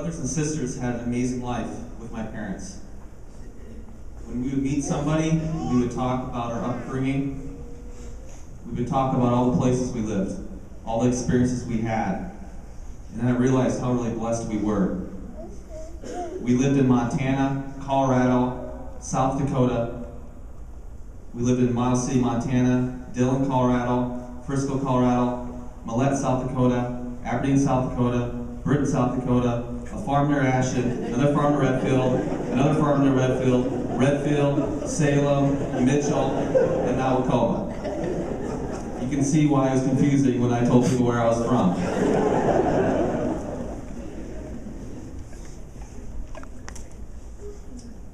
brothers and sisters had an amazing life with my parents. When we would meet somebody, we would talk about our upbringing. We would talk about all the places we lived, all the experiences we had. And then I realized how really blessed we were. We lived in Montana, Colorado, South Dakota. We lived in Miles City, Montana, Dillon, Colorado, Frisco, Colorado, Millette, South Dakota, Aberdeen, South Dakota, Britton, South Dakota, a farm near Ashen, another farm near Redfield, another farm near Redfield, Salem, Mitchell, and now Wacoma. You can see why it was confusing when I told people where I was from.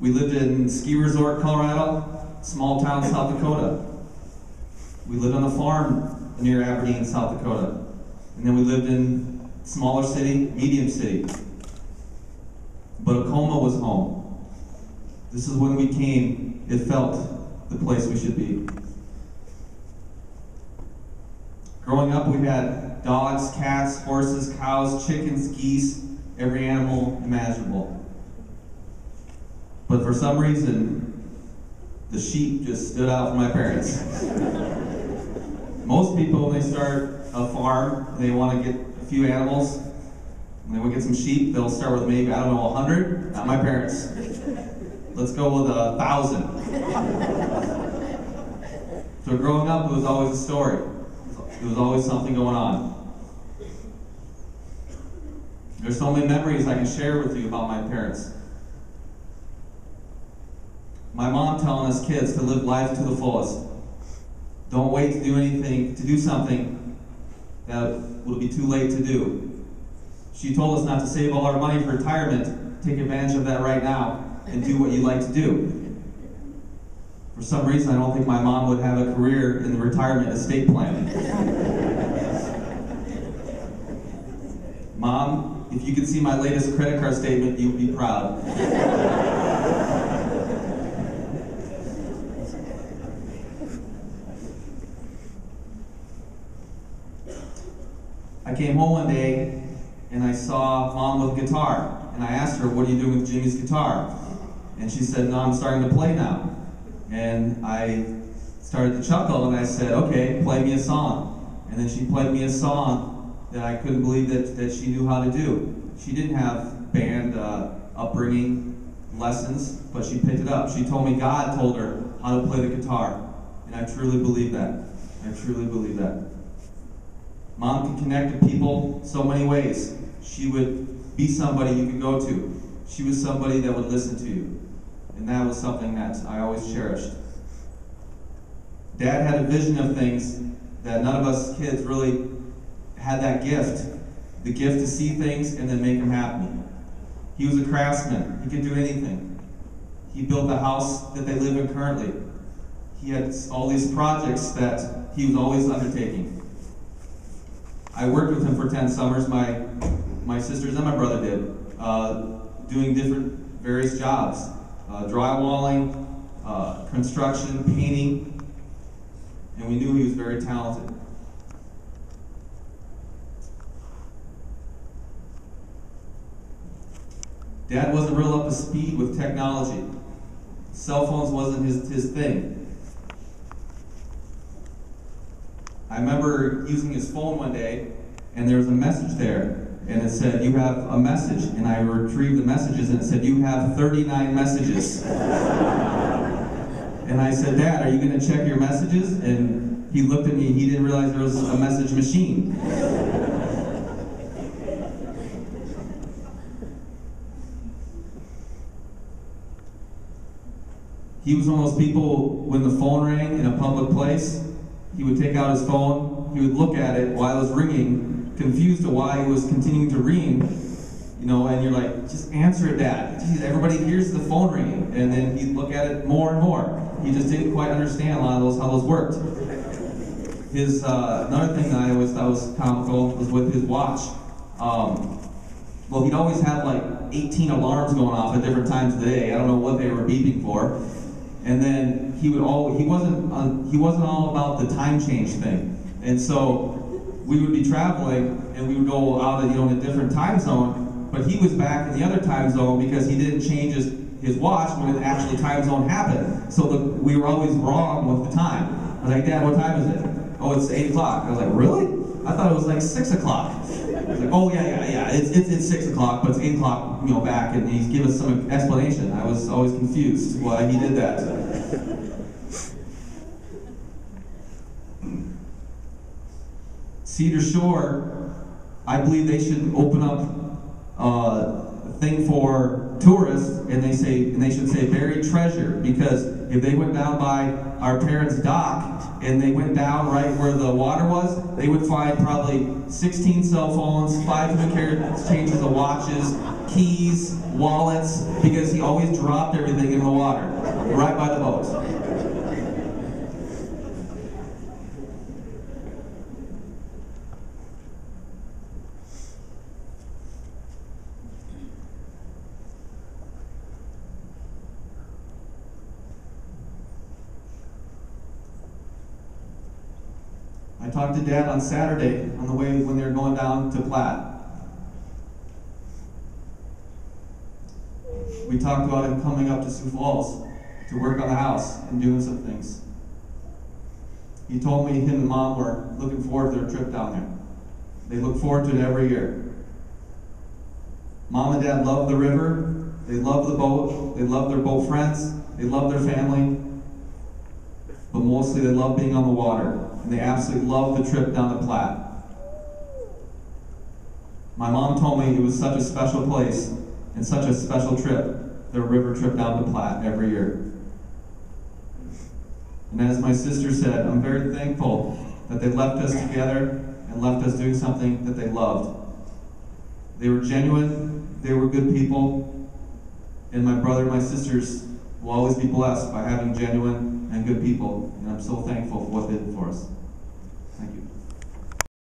We lived in Ski Resort, Colorado, small town, South Dakota. We lived on a farm near Aberdeen, South Dakota. And then we lived in smaller city, medium city. But Wacoma was home. This is when we came, it felt the place we should be. Growing up, we had dogs, cats, horses, cows, chickens, geese, every animal imaginable. But for some reason, the sheep just stood out for my parents. Most people, when they start a farm, they want to get a few animals, and they want to get some sheep, they'll start with maybe, 100. Not my parents. Let's go with 1,000. So growing up, it was always a story. There was always something going on. There's so many memories I can share with you about my parents. My mom telling us kids to live life to the fullest. Don't wait to do anything, to do something that will be too late to do. She told us not to save all our money for retirement, take advantage of that right now, and do what you like to do. For some reason, I don't think my mom would have a career in the retirement estate planning. Mom, if you could see my latest credit card statement, you'd be proud. I came home one day and I saw Mom with a guitar, and I asked her, "What are you doing with Jimmy's guitar?" And she said, "No, I'm starting to play now." And I started to chuckle and I said, "Okay, play me a song." And then she played me a song that I couldn't believe that she knew how to do. She didn't have band upbringing lessons, but she picked it up. She told me God told her how to play the guitar, and I truly believe that. I truly believe that. Mom could connect to people so many ways. She would be somebody you could go to. She was somebody that would listen to you. And that was something that I always cherished. Dad had a vision of things that none of us kids really had that gift. The gift to see things and then make them happen. He was a craftsman. He could do anything. He built the house that they live in currently. He had all these projects that he was always undertaking. I worked with him for 10 summers, my sisters and my brother did, doing different various jobs, drywalling, construction, painting, and we knew he was very talented. Dad wasn't real up to speed with technology. Cell phones wasn't his thing. I remember using his phone one day, and there was a message there, and it said, "You have a message," and I retrieved the messages, and it said, "You have 39 messages." And I said, "Dad, are you going to check your messages?" And he looked at me, and he didn't realize there was a message machine. He was one of those people, when the phone rang in a public place, he would take out his phone, he would look at it while it was ringing, confused to why it was continuing to ring, you know, and you're like, "Just answer it, Dad. Jeez, everybody hears the phone ringing." And then he'd look at it more and more. He just didn't quite understand a lot of how those worked. His, another thing that I always thought was comical was with his watch. Well, he'd always have like 18 alarms going off at different times of the day. I don't know what they were beeping for. And then he wasn't all about the time change thing. And so we would be traveling and we would go out in a different time zone, but he was back in the other time zone because he didn't change his watch when it actually time zone happened. So we were always wrong with the time. I was like, Dad, what time is it? Oh, it's 8 o'clock. I was like, really? I thought it was like 6 o'clock. I was like, oh yeah, it's 6 o'clock, but it's 8 o'clock, back, and he's given us some explanation. I was always confused why he did that. Cedar Shore, I believe they should open up a thing for tourists, and they should say buried treasure, because if they went down by our parents' dock and they went down right where the water was, they would find probably 16 cell phones, 5 different changes of watches, keys, wallets, because he always dropped everything in the water right by the boat. I talked to Dad on Saturday on the way when they were going down to Platte. We talked about him coming up to Sioux Falls to work on the house and doing some things. He told me him and Mom were looking forward to their trip down there. They look forward to it every year. Mom and Dad love the river. They love the boat. They love their boat friends. They love their family. But mostly they love being on the water. And they absolutely love the trip down to Platte. My mom told me it was such a special place and such a special trip, their river trip down to Platte every year. And as my sister said, I'm very thankful that they left us together and left us doing something that they loved. They were genuine, they were good people, and my brother and my sisters will always be blessed by having genuine and good people, and I'm so thankful for what they did for us. Thank you.